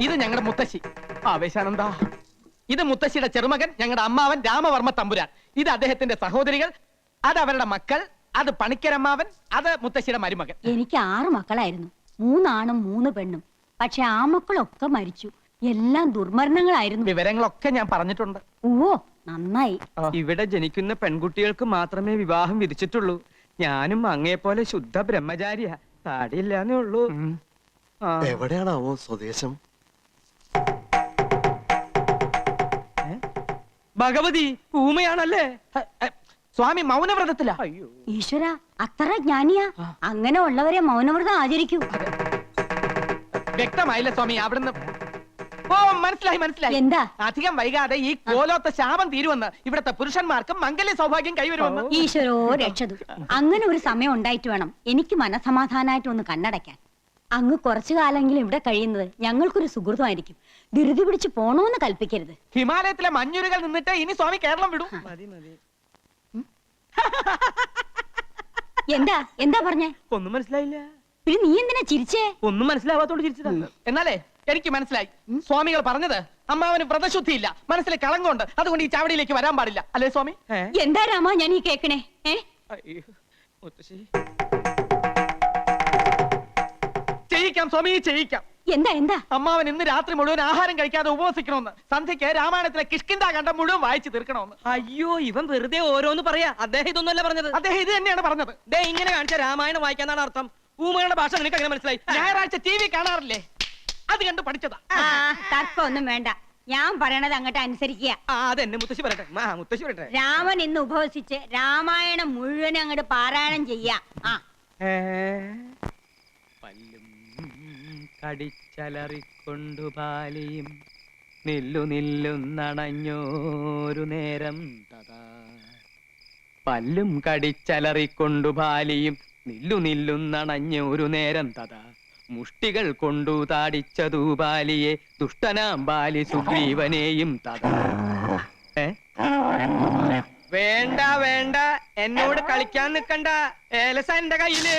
ഇത് ഞങ്ങളുടെ മുത്തശ്ശി ആവേശാനന്ദ. ഇത് മുത്തശ്ശിയുടെ ചെറുമകൻ, ഞങ്ങളുടെ അമ്മാവൻ രാമവർമ്മ തമ്പുരാൻ. ഇത് അദ്ദേഹത്തിന്റെ സഹോദരികൾ, അത് അവരുടെ മക്കൾ, അത് പണിക്കരമ്മാവൻ, അത് മുത്തശ്ശിയുടെ മരുമകൻ. എനിക്ക് 6 മക്കളായിരുന്നു, 3 ആണും 3 പെണ്ണും. പക്ഷെ ആ മക്കളൊക്കെ മരിച്ചു. എല്ലാം ദുർമരണങ്ങളായിരുന്നു. വിവരങ്ങളൊക്കെ ഞാൻ പറഞ്ഞിട്ടുണ്ട്. ഓ നന്നായി. ഇവിടെ ജനിക്കുന്ന പെൺകുട്ടികൾക്ക് മാത്രമേ വിവാഹം വിധിച്ചിട്ടുള്ളൂ. ഞാനും അങ്ങയെപ്പോലെ ശുദ്ധ ബ്രഹ്മചാരിയാ. താടിയില്ലാന്നേ ഉള്ളൂ. എവിടെയാണാവോ സ്വദേശം? ഭഗവതി ഊമയാണല്ലേ? സ്വാമി മൗനവ്രതത്തിലാ. ഈശ്വര, അത്ര ജ്ഞാനിയാ? അങ്ങനെ ഉള്ളവരെ മൗനവ്രതം ആചരിക്കൂ. വ്യക്തമായില്ല സ്വാമി അവിടുന്ന്. ഓ മനസ്സിലായി മനസ്സിലായി. എന്താ? അധികം വൈകാതെ ഈ കോലോത്ത ശാപം തീരുവെന്ന്, ഇവിടത്തെ പുരുഷന്മാർക്ക് മംഗല്യ സൗഭാഗ്യം കൈവരുമെന്ന്. ഈശ്വരോ രക്ഷതു. അങ്ങനെ ഒരു സമയം ഉണ്ടായിട്ട് വേണം എനിക്ക് മനസമാധാനായിട്ട് ഒന്ന് കണ്ണടയ്ക്കാൻ. അങ്ങ് കുറച്ചു കാലെങ്കിലും ഇവിടെ കഴിയുന്നത് ഞങ്ങൾക്കൊരു സുഹൃതമായിരിക്കും. ധൃതി പിടിച്ച് പോണോന്ന് കൽപ്പിക്കരുത്. ഹിമാലയത്തിലെ മഞ്ഞുരുകൾ നിന്നിട്ട് ഇനി സ്വാമി കേരളം വിടും. എന്താ എന്താ പറഞ്ഞേ? ഒന്നും മനസ്സിലായില്ല. പിന്നെ നീ എന്തിനാ ചിരിച്ചേ? ഒന്നും മനസ്സിലാവാത്തോണ്ട് ചിരിച്ചതാണ്. എന്നാലേ എനിക്ക് മനസ്സിലായി. സ്വാമികൾ പറഞ്ഞത് അമ്മാവന് വ്രതശുദ്ധിയില്ല, മനസ്സിൽ കളങ്കമുണ്ട്, അതുകൊണ്ട് ഈ ചാവടിയിലേക്ക് വരാൻ പാടില്ല അല്ലേ സ്വാമി? എന്താ രാമ ഞാൻ ഈ കേക്കണേ? ചെയ്യിക്കാം സ്വാമി, ചെയ്യിക്കാം. എന്താ എന്താ? അമ്മാവൻ ഇന്ന് രാത്രി മുഴുവൻ ആഹാരം കഴിക്കാതെ ഉപവസിക്കണമെന്ന്, സന്ധ്യയ്ക്ക് രാമായണത്തിലെ കിഷ്കിന്ധാ കണ്ടം മുഴുവൻ വായിച്ചു തീർക്കണമെന്ന്. അയ്യോ, ഇവൻ വെറുതെ ഓരോന്ന് പറയാ. അദ്ദേഹം ഇതൊന്നുമല്ല പറഞ്ഞത്. അദ്ദേഹം ഇത് തന്നെയാണ് പറഞ്ഞത്. ദേ ഇങ്ങനെ കാണിച്ച രാമായണം വായിക്കാന്നാണ് അർത്ഥം. ഊമയുടെ ഭാഷ നിനക്ക് അങ്ങനെ മനസ്സിലായി? ഞായറാഴ്ച TV കാണാറില്ലേ, അത് കണ്ട് പഠിച്ചതാ. തർക്കമൊന്നും വേണ്ട, ഞാൻ പറയണത് അങ്ങോട്ട് അനുസരിക്കുക. അതെന്നെ മുത്തശ്ശി പറയട്ടെ. മുത്തശ്ശി പറയട്ടെ. രാമൻ ഇന്ന് ഉപവസിച്ച് രാമായണം മുഴുവൻ അങ്ങോട്ട് പാരായണം ചെയ്യാ. പല്ലും കടിച്ചലറിക്കൊണ്ടു പാലിയും നില്ലു നില്ലുന്നണഞ്ഞോരു നേരം തഥാ. പല്ലും കടിച്ചലറിക്കൊണ്ടു പാലിയും നില്ലു നില്ലുന്നണഞ്ഞോരു നേരം തഥാ. മുഷ്ടികൾ കൊണ്ടു താടിച്ചതു ബാലിയെ ദുഷ്ടനാം ബാലി സുഗ്രീവനെയും തഥാ. വേണ്ട വേണ്ട, എന്നോട് കളിക്കാൻ നിക്കണ്ട. ഏലസ എന്റെ കയ്യില്.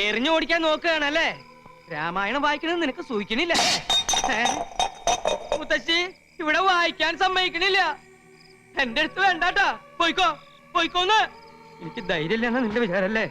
എറിഞ്ഞു ഓടിക്കാൻ നോക്കുകയാണല്ലേ? രാമായണം വായിക്കണത് നിനക്ക് സൂഹിക്കണില്ല. മുത്തശ്ശി ഇവിടെ വായിക്കാൻ സമ്മതിക്കണില്ല. എന്റെ അടുത്ത് വേണ്ടാട്ടാ. പോയിക്കോ പോയിക്കോന്ന്. എനിക്ക് ധൈര്യമില്ലെന്നാ നിന്റെ വിചാരല്ലേ?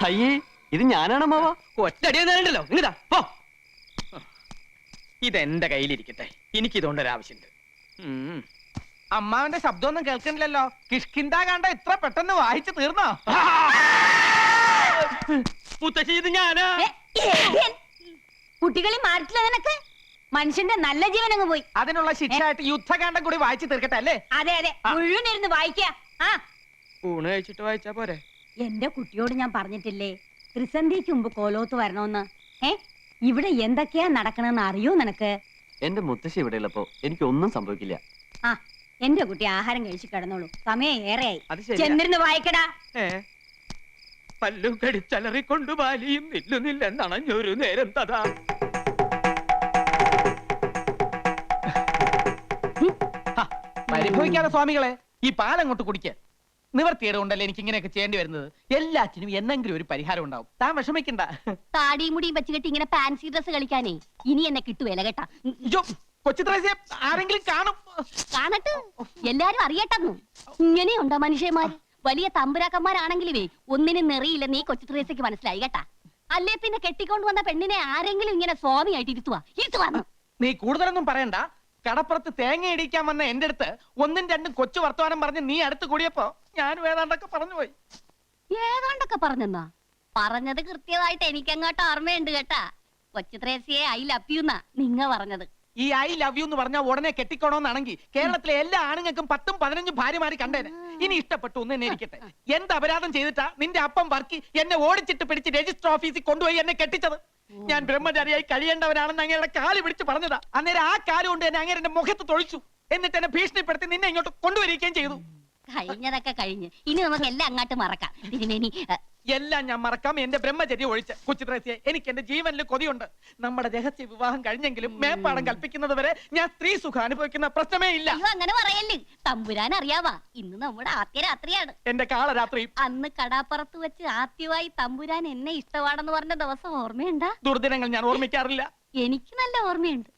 അയ്യേ, ഇത് ഞാനാണ് മാവ. ഒറ്റടി നേരണ്ടല്ലോ. ഇങ്ങതാ പോ. ഇതെന്റെ കയ്യിലിരിക്കട്ടെ, എനിക്കിതുകൊണ്ടൊരാവശ്യമുണ്ട്. അമ്മാവന്റെ ശബ്ദമൊന്നും കേൾക്കണില്ലല്ലോ. കിഷ്കിന്ധാ കണ്ട ഇത്ര പെട്ടെന്ന് വായിച്ചു തീർന്നോ? മുത്തശ്ശി ഇത് ഞാനാ. കുട്ടികളെ മാറിട്ടില്ല നിനക്ക്? മനുഷ്യന്റെ നല്ല ജീവൻ അങ്ങ് പോയി. അതിനുള്ള ശിക്ഷയായിട്ട് യുദ്ധകാന്ഡം കൂടി വായിച്ചു തീർക്കട്ടെ അല്ലേ? അതെ അതെ, മുഴുവൻ ഇരുന്ന് വായിക്ക. ഊണ് കഴിച്ചിട്ട് വായിച്ചാ പോരെ? എന്റെ കുട്ടിയോട് ഞാൻ പറഞ്ഞിട്ടില്ലേ ത്രിസന്ധിക്ക് മുമ്പ് കോലോത്ത് വരണോന്ന്? ഇവിടെ എന്തൊക്കെയാ നടക്കണെന്ന് അറിയോ നിനക്ക്? എന്റെ മുത്തശ്ശി ഇവിടെ ഉള്ളപ്പോ എനിക്കൊന്നും സംഭവിക്കില്ല. എന്റെ കുട്ടി ആഹാരം കഴിച്ചു കിടന്നോളൂ, സമയം ഏറെയായി. അത് ശരിയാ. ചെന്നിരുന്ന് വായിക്കടാ. പല്ലു കടിച്ചലറിക്കൊണ്ടു ബാലിയും നില്ലുന്നില്ലെന്നണഞ്ഞൊരു നേരം തഥാ. പരിഭവിക്കാതെ സ്വാമികളെ, ഈ പാലങ്ങോട്ട് കുടിക്ക്. നിവർത്തിയേട് കൊണ്ടല്ലേ എനിക്ക് ഇങ്ങനെയൊക്കെ ചെയ്യേണ്ടി വരുന്നത്. എല്ലാറ്റിനും എന്നെങ്കിലും ഒരു പരിഹാരം ഉണ്ടാവും. താൻ വിഷമിക്കണ്ട. താടിയും മുടിയും വെച്ച് കെട്ടി ഇങ്ങനെ ഫാൻസി ഡ്രസ് കളിക്കാനേ ഇനി എന്നെ കിട്ടുവേല കേട്ടാ. കൊച്ചു ത്രേസ്യ ആരെങ്കിലും കാണും. കാണട്ടെ, എല്ലാരും അറിയട്ടെന്നു. ഇങ്ങനെയുണ്ടോ മനുഷ്യന്മാര്? വലിയ തമ്പുരാക്കന്മാരാണെങ്കിലുവേ ഒന്നിനും നെറിയില്ല. നീ കൊച്ചു ത്രേസ്യക്ക് മനസ്സിലായി കേട്ടാ. അല്ലേ പിന്നെ കെട്ടിക്കൊണ്ട് വന്ന പെണ്ണിനെ ആരെങ്കിലും ഇങ്ങനെ സ്വാമിയായിട്ട് ഇരുത്തുവാന്ന്. നീ കൂടുതലൊന്നും പറയണ്ട. കടപ്പുറത്ത് തേങ്ങ ഇടിക്കാൻ വന്ന എന്റെ അടുത്ത് 1ഉം 2ഉം കൊച്ചു വർത്തമാനം പറഞ്ഞ് നീ അടുത്ത് കൂടിയപ്പോ ഞാനും ഏതാണ്ടൊക്കെ പറഞ്ഞുപോയി. ഏതാണ്ടൊക്കെ പറഞ്ഞെന്നാ? പറഞ്ഞത് കൃത്യമായിട്ട് എനിക്കങ്ങോട്ട് ഓർമ്മയുണ്ട് കേട്ടാ. കൊച്ചു ത്രേസ്യയെ ഐ ലവ് യു എന്നാ നിങ്ങ പറഞ്ഞത്. ഈ ഐ ലവ് യു എന്ന് പറഞ്ഞാൽ ഉടനെ കെട്ടിക്കോണോന്നാണെങ്കിൽ കേരളത്തിലെ എല്ലാ ആണുങ്ങൾക്കും 10ഉം 15ഉം ഭാര്യമാര് കണ്ടേനെ. ഇനി ഇഷ്ടപ്പെട്ടു ഒന്ന് എന്നെ ഇരിക്കട്ടെ. എന്ത് അപരാധം ചെയ്തിട്ടാ നിന്റെ അപ്പം വർക്കി എന്നെ ഓടിച്ചിട്ട് പിടിച്ച് രജിസ്റ്റർ ഓഫീസിൽ കൊണ്ടുപോയി എന്നെ കെട്ടിച്ചത്? ഞാൻ ബ്രഹ്മചാരിയായി കഴിയേണ്ടവനാണെന്ന് അങ്ങയുടെ കാല് പിടിച്ച് പറഞ്ഞതാ. അന്നേരം ആ കാല് കൊണ്ട് എന്നെ അങ്ങേരെ മുഖത്ത് തൊഴിച്ചു. എന്നിട്ട് എന്നെ ഭീഷണിപ്പെടുത്തി നിന്നെ ഇങ്ങോട്ട് കൊണ്ടുവരികയും ചെയ്തു. കഴിഞ്ഞതൊക്കെ കഴിഞ്ഞ് ഇനി നമുക്ക് എല്ലാം അങ്ങോട്ട് മറക്കാം തിരുമേനി. എല്ലാം ഞാൻ മറക്കാം, എന്റെ ബ്രഹ്മചര്യം ഒഴിച്ച്. കൊച്ചു ത്രേസ്യേ, എനിക്ക് എന്റെ ജീവനിൽ കൊതിയുണ്ട്. നമ്മുടെ രഹസ്യ വിവാഹം കഴിഞ്ഞെങ്കിലും മേപ്പാടം കൽപ്പിക്കുന്നത് വരെ ഞാൻ സ്ത്രീ സുഖം അനുഭവിക്കുന്ന പ്രശ്നമേ ഇല്ല. അയ്യോ അങ്ങനെ പറയല്ലേ, തമ്പുരാൻ അറിയാവാ ഇന്ന് നമ്മുടെ ആദ്യ രാത്രിയാണ്. എന്റെ കാളരാത്രി അന്ന് കടാപ്പുറത്ത് വെച്ച് ആദ്യമായി തമ്പുരാൻ എന്നെ ഇഷ്ടമാണെന്ന് പറഞ്ഞ ദിവസം ഓർമ്മയുണ്ടാ? ദുർദിനങ്ങൾ ഞാൻ ഓർമ്മിക്കാറില്ല. എനിക്ക് നല്ല ഓർമ്മയുണ്ട്.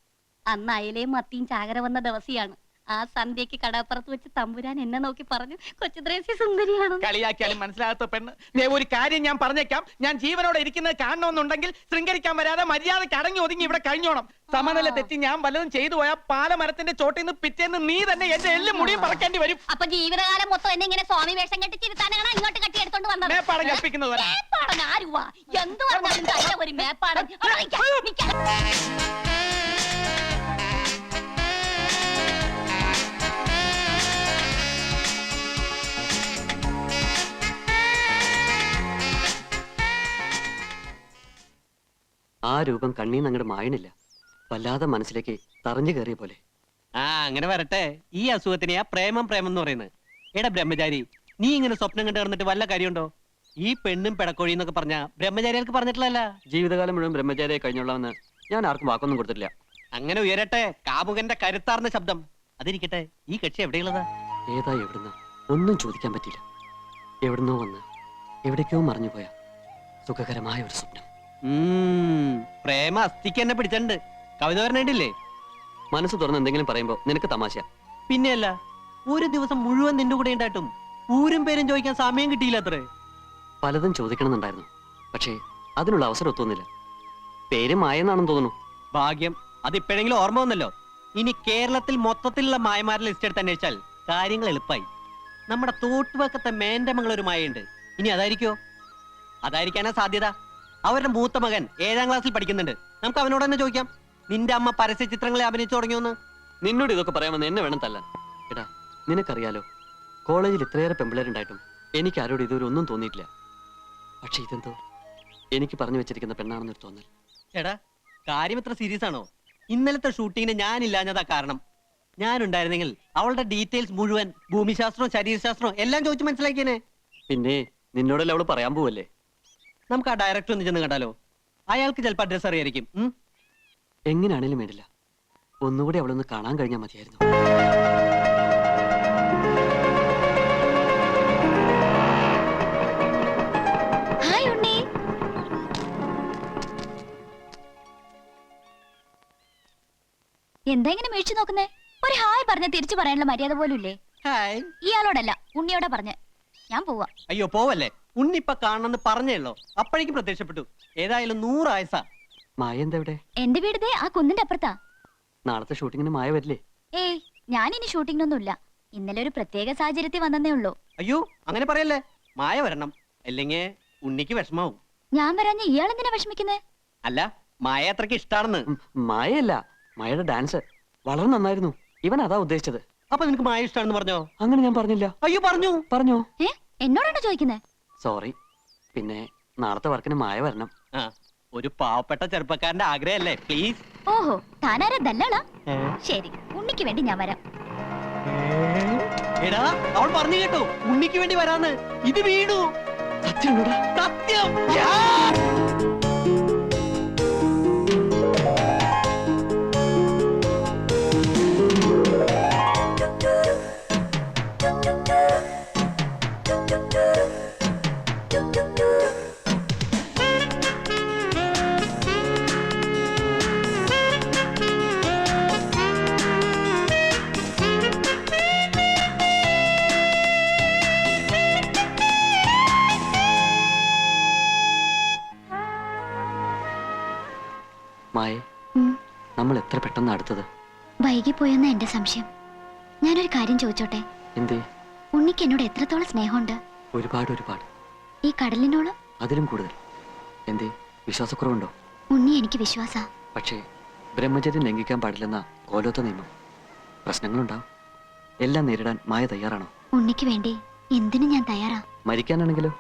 അന്ന് അയലയും മത്തിയും ചാകര വന്ന ദിവസിയാണ്. ആ സന്ധ്യക്ക് കടാപ്പുറത്ത് വെച്ച് തമ്പുരാൻ എന്നെ നോക്കി പറഞ്ഞു, കൊച്ചുദ്രേസ്യ സുന്ദരിയാണ്. കളിയാക്കിയാലും മനസ്സിലാകാത്ത പെണ്ണ്. ദേ ഒരു കാര്യം ഞാൻ പറഞ്ഞേക്കാം, ഞാൻ ജീവനോടെ ഇരിക്കുന്നത് കാണണമെന്നുണ്ടെങ്കിൽ ശൃംഗരിക്കാൻ വരാതെ മര്യാദയ്ക്ക് അടങ്ങി ഒതുങ്ങി ഇവിടെ കഴിഞ്ഞോണം. സമനില തെറ്റി ഞാൻ വല്ലതും ചെയ്തു പോയാൽ പാലമരത്തിന്റെ ചോട്ടിൽ നിന്ന് പിറ്റേന്ന് നീ തന്നെ എന്റെ എല്ലും മുടിയും പറക്കേണ്ടി വരും. അപ്പൊ ജീവിതകാലം മൊത്തം എന്നെ ഇങ്ങനെ സ്വാമി വേഷം കെട്ടി ചിരുത്താനാണ് ഇങ്ങോട്ട് കെട്ടിയെടുത്തോണ്ട് വന്നത്. മേപ്പാടം കൽപ്പിക്കുന്നത് വരെ. മേപ്പാടൻ ആരുവാ? എന്ത് പറഞ്ഞാലും തല്ല ഒരു മേപ്പാടൻ. അവിടെ നിൽക്കാം, നിൽക്കാം. ആ രൂപം കണ്ണീന്ന് അങ്ങോട്ട് മായണില്ല. വല്ലാതെ മനസ്സിലേക്ക് തറഞ്ഞു കയറിയ പോലെ. ആ അങ്ങനെ വരട്ടെ. ഈ അസുഖത്തിനെയാ പ്രേമം പ്രേമം എന്ന് പറയുന്നത്. എടാ ബ്രഹ്മചാരി, നീ ഇങ്ങനെ സ്വപ്നം കണ്ടു കിടന്നിട്ട് വല്ല കാര്യമുണ്ടോ? ഈ പെണ്ണും പിടക്കോഴി എന്നൊക്കെ പറഞ്ഞ ബ്രഹ്മചാരികൾക്ക് പറഞ്ഞിട്ടില്ല. ജീവിതകാലം മുഴുവൻ ബ്രഹ്മചാരിയെ കഴിഞ്ഞോളാമെന്ന് ഞാൻ ആർക്കും വാക്കൊന്നും കൊടുത്തിട്ടില്ല. അങ്ങനെ ഉയരട്ടെ കാമുകന്റെ കരുത്താർന്ന ശബ്ദം. അതിരിക്കട്ടെ, ഈ കക്ഷി എവിടെയുള്ളതാ? ഏതാ എവിടുന്ന ഒന്നും ചോദിക്കാൻ പറ്റില്ല. എവിടുന്നോ വന്ന് എവിടേക്കോ മറിഞ്ഞുപോയ സുഖകരമായ ഒരു സ്വപ്നം. പ്രേമ അസ്ഥിക്ക് എന്നെ പിടിച്ചിട്ടുണ്ട്. കവിത പറഞ്ഞിട്ടില്ലേ? മനസ്സ് തുറന്ന് എന്തെങ്കിലും പറയുമ്പോ നിനക്ക് തമാശ. പിന്നെയല്ല, ഒരു ദിവസം മുഴുവൻ നിന്റെ കൂടെ ഉണ്ടായിട്ടും ഊരും പേരും ചോദിക്കാൻ സമയം കിട്ടിയില്ല അത്രേ. പലതും ചോദിക്കണമെന്നുണ്ടായിരുന്നു, പക്ഷേ അതിനുള്ള അവസരം ഒത്തുന്നില്ല. പേര് മായെന്നാണെന്ന് തോന്നുന്നു. ഭാഗ്യം, അത് ഇപ്പോഴെങ്കിലും ഓർമ്മ വന്നല്ലോ. ഇനി കേരളത്തിൽ മൊത്തത്തിലുള്ള മായമാരുടെ ലിസ്റ്റ് എടുത്ത് അന്വേഷിച്ചാൽ കാര്യങ്ങൾ എളുപ്പമായി. നമ്മുടെ തോട്ടുവക്കത്തെ മേന്റമംഗൾ ഒരു മായുണ്ട്. ഇനി അതായിരിക്കോ? അതായിരിക്കാനാ സാധ്യത. അവരുടെ മൂത്ത മകൻ 7ാം ക്ലാസ്സിൽ പഠിക്കുന്നുണ്ട്. നമുക്ക് അവനോട് തന്നെ ചോദിക്കാം, നിന്റെ അമ്മ പരസ്യ ചിത്രങ്ങളെ അഭിനയിച്ചു തുടങ്ങിയോന്ന്. നിന്നോട് ഇതൊക്കെ പറയാമെന്ന് എന്നെ വേണം തല്ലാൻ. എടാ, നിനക്കറിയാലോ, കോളേജിൽ ഇത്രയേറെ പെമ്പിളരുണ്ടായിട്ടും എനിക്ക് ആരോട് ഇതുവരെ ഒന്നും തോന്നിയിട്ടില്ല. പക്ഷെ ഇതെന്തോ എനിക്ക് പറഞ്ഞു വെച്ചിരിക്കുന്ന പെണ്ണാണെന്നൊരു തോന്നൽ. എടാ, കാര്യം ഇത്ര സീരിയസ് ആണോ? ഇന്നലത്തെ ഷൂട്ടിങ്ങിന് ഞാനില്ലാഞ്ഞതാ കാരണം. ഞാനുണ്ടായിരുന്നെങ്കിൽ അവളുടെ ഡീറ്റെയിൽസ് മുഴുവൻ ഭൂമിശാസ്ത്രവും ശരീരശാസ്ത്രവും എല്ലാം ചോദിച്ചു മനസ്സിലാക്കിയേനെ. പിന്നെ നിന്നോടല്ലേ അവള് പറയാൻ പോവല്ലേ? നമുക്ക് ആ ഡയറക്ടർ ഒന്ന് ചെന്ന് കണ്ടാലോ? അയാൾക്ക് ചിലപ്പോൾ അഡ്രസ് അറിയായിരിക്കും. എങ്ങനെയാണേലും വേണ്ടില്ല, ഒന്നുകൂടി അവളൊന്ന് കാണാൻ കഴിഞ്ഞാൽ മതിയായിരുന്നു. ഹായ് ഉണ്ണി. എന്താ ഇങ്ങനെ മേടിച്ചു നോക്കുന്നേ? ഒരു ഹായ് പറഞ്ഞ തിരിച്ചു പറയാനുള്ള മര്യാദ പോലും ഇല്ലേ? ഹായ്. ഇയാളോടല്ല, ഉണ്ണിയോടാ പറഞ്ഞ. ഞാൻ പോവാ. അയ്യോ പോവല്ലേ, ഉണ്ണിപ്പ കാണണമെന്ന് പറഞ്ഞേയുള്ളൂ, അപ്പോഴേക്കും പ്രത്യക്ഷപ്പെട്ടു. ഏതായാലും 100 ആയസാ. മായ എന്താ ഇവിടെ? എന്റെ വീട് ദേ ആ കുന്നിന്റെ അപ്പുറത്താ. നാളത്തെ ഷൂട്ടിങ്ങിന് മായ വരില്ലേ? ഏയ്, ഞാനിനി ഷൂട്ടിങ്ങിനൊന്നുമില്ല. ഇന്നലെ ഒരു പ്രത്യേക സാഹചര്യത്തിൽ വന്നേ ഉള്ളൂ. അയ്യോ അങ്ങനെ പറയല്ലേ, മായ വരണം, അല്ലെങ്കിൽ ഉണ്ണിക്ക് വിഷമാവും. ഞാൻ വരാഞ്ഞ ഇയാൾ എന്തിനാ വിഷമിക്കുന്നേ? അല്ല, മായ അത്രക്ക് ഇഷ്ടാണെന്ന്. മായയല്ല, മായയുടെ ഡാൻസ് വളരെ നന്നായിരുന്നു. ഇവൻ അതാ ഉദ്ദേശിച്ചത്. അപ്പൊ നിനക്ക് മായ ഇഷ്ടാണെന്ന് പറഞ്ഞോ? അങ്ങനെ ഞാൻ പറഞ്ഞില്ല. അയ്യോ പറഞ്ഞു. പറഞ്ഞോ? എന്നോടാണോ ചോദിക്കുന്നേ? സോറി. പിന്നെ നാളത്തെ വർക്കിന് മായ വരണം. ആ, ഒരു പാവപ്പെട്ട ചെറുപ്പക്കാരന്റെ ആഗ്രഹല്ലേ, പ്ലീസ്. ഓഹോ, താനാരാ ദല്ലാളാ? ശരി, ഉണ്ണിക്ക് വേണ്ടി ഞാൻ വരാം. എടാ, അവൾ പറഞ്ഞു കേട്ടോ, ഉണ്ണിക്ക് വേണ്ടി വരാന്ന്. ഇത് വീണു. സത്യമാണോടാ? സത്യം. മായേ, നമ്മൾ എത്ര പെട്ടെന്ന് അടുത്തത്. വൈകിപ്പോയെന്ന എന്റെ സംശയം. ഞാനൊരു കാര്യം ചോദിച്ചോട്ടെ? എന്തേ? ഉണ്ണിക്ക് എന്നോട് എത്രത്തോളം സ്നേഹമുണ്ട്? ഒരുപാട് ഒരുപാട്. ഈ കടലിനോളം? അതിലും കൂടുതൽ. എന്തേ, വിശ്വാസക്കുറവുണ്ടോ? ഉണ്ണി എനിക്ക് വിശ്വാസ. പക്ഷേ ബ്രഹ്മചര്യം ലംഘിക്കാൻ പാടില്ലെന്ന കോലോത്ത നിയമം. പ്രശ്നങ്ങളുണ്ടാവും. എല്ലാം നേരിടാൻ മായ തയ്യാറാണോ? ഉണ്ണിക്ക് വേണ്ടി എന്തിനും ഞാൻ തയ്യാറാ. മരിക്കാനാണെങ്കിലോ?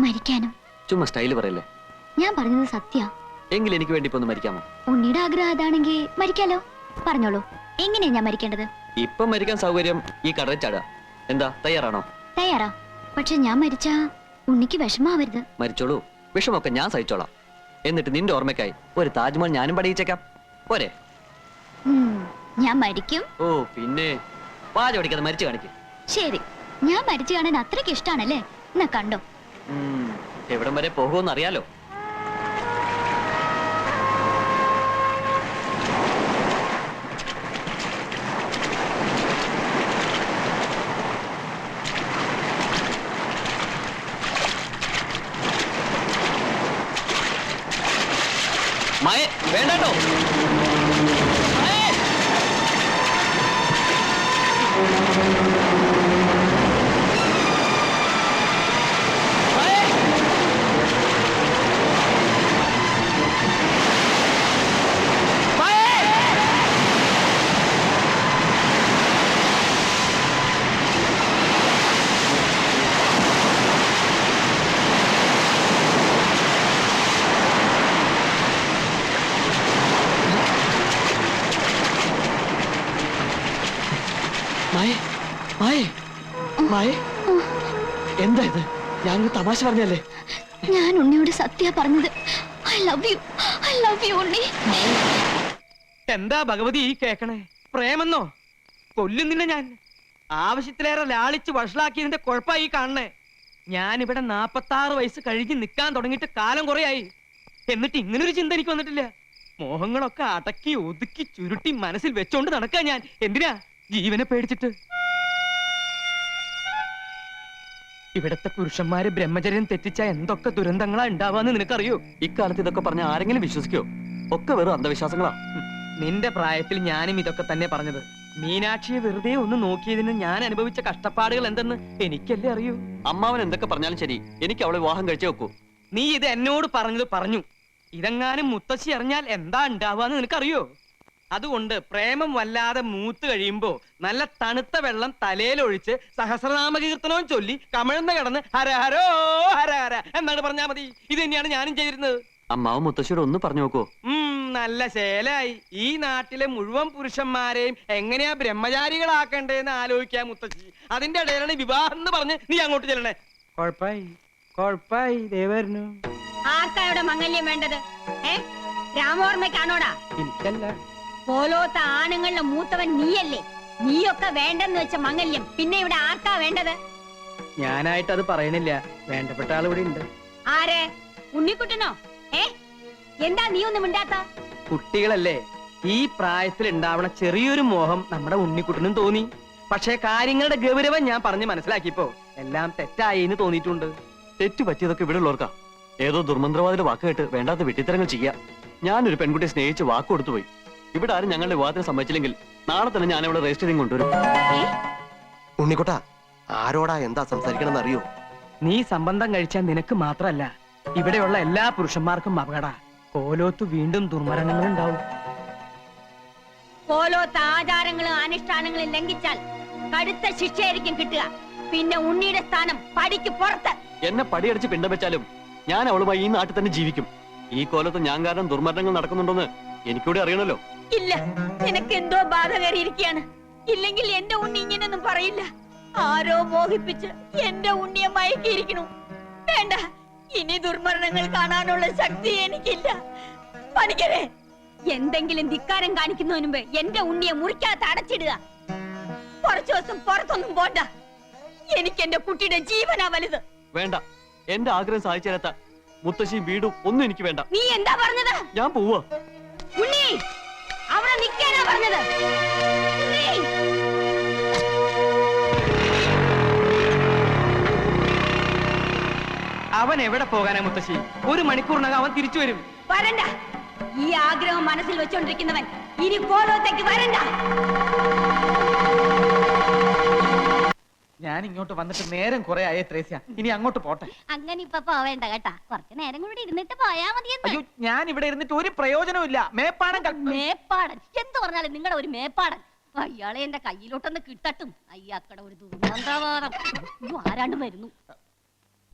മരിക്കാനും. ചുമ്മാ സ്റ്റൈല് പറയല്ലേ. ഞാൻ പറഞ്ഞത് സത്യ. എങ്കിൽ എനിക്ക് വേണ്ടി ഇപ്പൊ ഒന്ന് മരിക്കാമോ? ഉണ്ണിയുടെ ആഗ്രഹം അതാണെങ്കിൽ മരിക്കാലോ. പറഞ്ഞോളൂ, എങ്ങനെയാ ഞാൻ മരിക്കേണ്ടത്? ഇപ്പൊ മരിക്കാൻ സൗകര്യം ഈ കടലിൽ ചാടുക. എന്താ തയ്യാറാണോ? തയ്യാറാ. പക്ഷെ ഞാൻ മരിച്ച ഉണ്ണിക്ക് വിഷമാവരുത്. മരിച്ചോളൂ, വിഷമൊക്കെ ഞാൻ സഹിച്ചോളാം. എന്നിട്ട് നിന്റെ ഓർമ്മയ്ക്കായി ഒരു താജ്മഹൽ ഞാനും പണിയിച്ചേക്കാം, പോരെ? ഞാൻ മരിക്കും. ഓ പിന്നെ പാചകം പഠിക്കാതെ മരിച്ചു കാണിക്കും. ശരി, ഞാൻ മരിച്ചു കാണാൻ അത്രയ്ക്ക് ഇഷ്ടാണല്ലേ? എന്നാ കണ്ടോ. എവിടം വരെ പോകുമെന്ന് അറിയാലോ. മായ വേണ്ടോ? എന്താ ഇത്? ഞാനൊരു തമാശ പറഞ്ഞല്ലേ? ഞാൻ ഉണ്ണിയോട് സത്യ പറഞ്ഞത്. I love you, I love you Unni. എന്താ ഭഗവതി ഈ കേക്കണേ? പ്രേമെന്നോ? കൊല്ലും നിന്നെ ഞാൻ. ആവശ്യത്തിലേറെ ലാളിച്ച് വഷളാക്കിയതിന്റെ കുഴപ്പമായി കാണണേ. ഞാനിവിടെ 46 വയസ്സ് കഴിഞ്ഞ് നിൽക്കാൻ തുടങ്ങിയിട്ട് കാലം കുറയായി. എന്നിട്ട് ഇങ്ങനൊരു ചിന്ത എനിക്ക് വന്നിട്ടില്ല. മോഹങ്ങളൊക്കെ അടക്കി ഒതുക്കി ചുരുട്ടി മനസ്സിൽ വെച്ചോണ്ട് നടക്കാ ഞാൻ. എന്തിനാ? ജീവനെ പേടിച്ചിട്ട്. ഇവിടത്തെ പുരുഷന്മാര് ബ്രഹ്മചര്യം തെറ്റിച്ച എന്തൊക്കെ ദുരന്തങ്ങളാ ഉണ്ടാവാന്ന് നിനക്കറിയോ? ഇക്കാലത്ത് ഇതൊക്കെ പറഞ്ഞ ആരെങ്കിലും വിശ്വസിക്കോ? ഒക്കെ വെറും അന്ധവിശ്വാസങ്ങളാ. നിന്റെ പ്രായത്തിൽ ഞാനും ഇതൊക്കെ തന്നെ പറഞ്ഞത്. മീനാക്ഷിയെ വെറുതെ ഒന്ന് നോക്കിയതിന് ഞാൻ അനുഭവിച്ച കഷ്ടപ്പാടുകൾ എന്തെന്ന് എനിക്കല്ലേ അറിയൂ. അമ്മാവൻ എന്തൊക്കെ പറഞ്ഞാലും ശരി, എനിക്ക് അവളെ വിവാഹം കഴിച്ചേ വെക്കൂ. നീ ഇത് എന്നോട് പറഞ്ഞത് പറഞ്ഞു. ഇതെങ്ങാനും മുത്തശ്ശി അറിഞ്ഞാൽ എന്താ ഉണ്ടാവാന്ന് നിനക്കറിയോ? അതുകൊണ്ട് പ്രേമം വല്ലാതെ മൂത്ത് കഴിയുമ്പോ നല്ല തണുത്ത വെള്ളം തലയിലൊഴിച്ച് സഹസ്രനാമകീർത്തനവും ചൊല്ലി കമിഴ്ന്ന് കിടന്ന് ഹര ഹരോ ഹര ഹര എന്നാണ് പറഞ്ഞാ മതി. ഇത് തന്നെയാണ് ഞാനും ചെയ്തിരുന്നത്. അമ്മാവൻ മുത്തശ്ശിയോട് ഒന്ന് പറഞ്ഞു നോക്കൂ. നല്ല ശേലായി. ഈ നാട്ടിലെ മുഴുവൻ പുരുഷന്മാരെയും എങ്ങനെയാ ബ്രഹ്മചാരികളാക്കണ്ടേന്ന് ആലോചിക്കാൻ മുത്തശ്ശി. അതിന്റെ ഇടയിലാണ് വിവാഹം എന്ന് പറഞ്ഞ് നീ അങ്ങോട്ട് ചെല്ലണേ. കൊഴപ്പായി ദേവരുന്നു. ആർക്കായുടെ മംഗല്യം വേണ്ടത്? രാമോർമ്മയ്ക്കാണോടാ? എനിക്കല്ല. പോലോത്ത ആണുങ്ങളുടെ മൂത്തവൻ നീയല്ലേ? നീയൊക്കെ വേണ്ടെന്ന് വെച്ച മംഗല്യം പിന്നെ ഇവിടെ ആർക്കാ വേണ്ടത്? ഞാനായിട്ട് അത് പറയണില്ല. വേണ്ടപ്പെട്ട ആൾ ഇവിടെ ഉണ്ട്. ആരെ? ഉണ്ണിക്കുട്ടനോ? എന്താ നീ ഒന്നും മിണ്ടാത്ത? കുട്ടികളല്ലേ, ഈ പ്രായത്തിൽ ഉണ്ടാവണ ചെറിയൊരു മോഹം നമ്മുടെ ഉണ്ണിക്കുട്ടനും തോന്നി. പക്ഷേ കാര്യങ്ങളുടെ ഗൗരവം ഞാൻ പറഞ്ഞ് മനസ്സിലാക്കിയപ്പോ എല്ലാം തെറ്റായി എന്ന് തോന്നിയിട്ടുണ്ട്. തെറ്റു പറ്റിയതൊക്കെ ഇവിടെ ഉള്ളവർക്കാ. ഏതോ ദുർമന്ത്രവാദിയുടെ വാക്ക് കേട്ട് വേണ്ടാത്ത വെട്ടിത്തരങ്ങൾ ചെയ്യാം. ഞാനൊരു പെൺകുട്ടിയെ സ്നേഹിച്ച് വാക്ക് കൊടുത്തുപോയി. ഇവിടെ ആരും ഞങ്ങളുടെ വിവാഹത്തിന് സമ്മതിച്ചില്ലെങ്കിൽ നാളെ തന്നെ ഞാൻ ഇവിടെ രജിസ്റ്ററിംഗ് കൊണ്ടുവരും. ഉണ്ണിക്കുട്ട, ആരോടാ എന്താ സംസാരിക്കണമെന്ന് അറിയോ? നീ സംബന്ധം കഴിച്ചാൽ നിനക്ക് മാത്രല്ല ഇവിടെയുള്ള എല്ലാ പുരുഷന്മാർക്കും അപകട. കോലോത്ത് വീണ്ടും ദുർമരണങ്ങൾ ഉണ്ടാവും. പോലോത്ത ആചാരങ്ങളും അനുഷ്ഠാനങ്ങളും ലംഘിച്ചാൽ കടുത്ത ശിക്ഷയായിരിക്കും കിട്ടുക. പിന്നെ ഉണ്ണിയുടെ സ്ഥാനം പടിക്ക് പുറത്ത്. എന്നെ പടിയടിച്ച് പിണ്ടം വെച്ചാലും ഞാൻ അവളുമായി ഈ നാട്ടിൽ തന്നെ ജീവിക്കും. ഈ കോലത്ത് ഞാൻ കാരണം ദുർമരണങ്ങൾ നടക്കുന്നുണ്ടോന്ന് എനിക്കൂടെ അറിയണല്ലോ. ഇല്ല, നിനക്ക് എന്തോ ബാധ കയറിയിരിക്കുകയാണ്. ഇല്ലെങ്കിൽ എന്റെ ഉണ്ണി ഇങ്ങനൊന്നും പറയില്ല. ആരോ മോഹിപ്പിച്ച് എന്റെ ഉണ്ണിയെ മയക്കിയിരിക്കണു. വേണ്ട, ഇനി ദുർമരണങ്ങൾ കാണാനുള്ള ശക്തി എനിക്കില്ല. പണിക്കരെ, എന്തെങ്കിലും ധിക്കാരം കാണിക്കുന്നതിന് മുമ്പ് എന്റെ ഉണ്ണിയെ മുറിക്കകത്ത് അടച്ചിടുക. കുറച്ചു ദിവസം പുറത്തൊന്നും പോണ്ട. എനിക്ക് എന്റെ കുട്ടിയുടെ ജീവനാ വലുത്. വേണ്ട, എന്റെ ആഗ്രഹം സാധിച്ചു തരാത്ത മുത്തശ്ശിയും വീടും ഒന്നും എനിക്ക് വേണ്ട. നീ എന്താ പറഞ്ഞത്? ഞാൻ പോവാ. ഉണ്ണി, അവിടെ നിൽക്കാനാ പറഞ്ഞത്. ഉണ്ണി, അവൻ എവിടെ പോകാനാ മുത്തശ്ശി? 1 മണിക്കൂറിനകം അവൻ തിരിച്ചു വരും. വരണ്ട. ഈ ആഗ്രഹം മനസ്സിൽ വെച്ചോണ്ടിരിക്കുന്നവൻ ഇനി കോലോത്തേക്ക് വരണ്ട. ഞാൻ ഇങ്ങോട്ട് വന്നിട്ട് നേരം കുറെ ആയേ ത്രേസ്യ. ഇനി അങ്ങോട്ട് പോട്ടെ. അങ്ങനെ ഇപ്പൊ പോവേണ്ട കേട്ടാ. കുറച്ചു നേരം കൂടി ഇരുന്നിട്ട് പോയാ മതിയെന്ന്. അയ്യോ, ഞാൻ ഇവിടെ ഇരുന്നിട്ട് ഒരു പ്രയോജനവും ഇല്ല. മേപ്പാടം മേപ്പാടൻ എന്ത് പറഞ്ഞാലും നിങ്ങളുടെ ഒരു മേപ്പാടൻ. അയാളെ എന്റെ കയ്യിലോട്ടൊന്ന് കിട്ടട്ടും. അയ്യാക്കട ഒരു ദുർഗന്ധവാദം. ആരാണ്ട് വരുന്നു.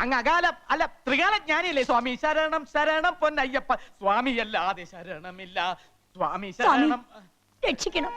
അങ്ങ് അകാലം അല്ല ത്രികാല ജ്ഞാനിയല്ലേ സ്വാമി? ശരണം ശരണം പൊന്നയ്യപ്പ സ്വാമി, അല്ലാതെ ശരണമില്ല സ്വാമി. ശരണം രക്ഷിക്കണം.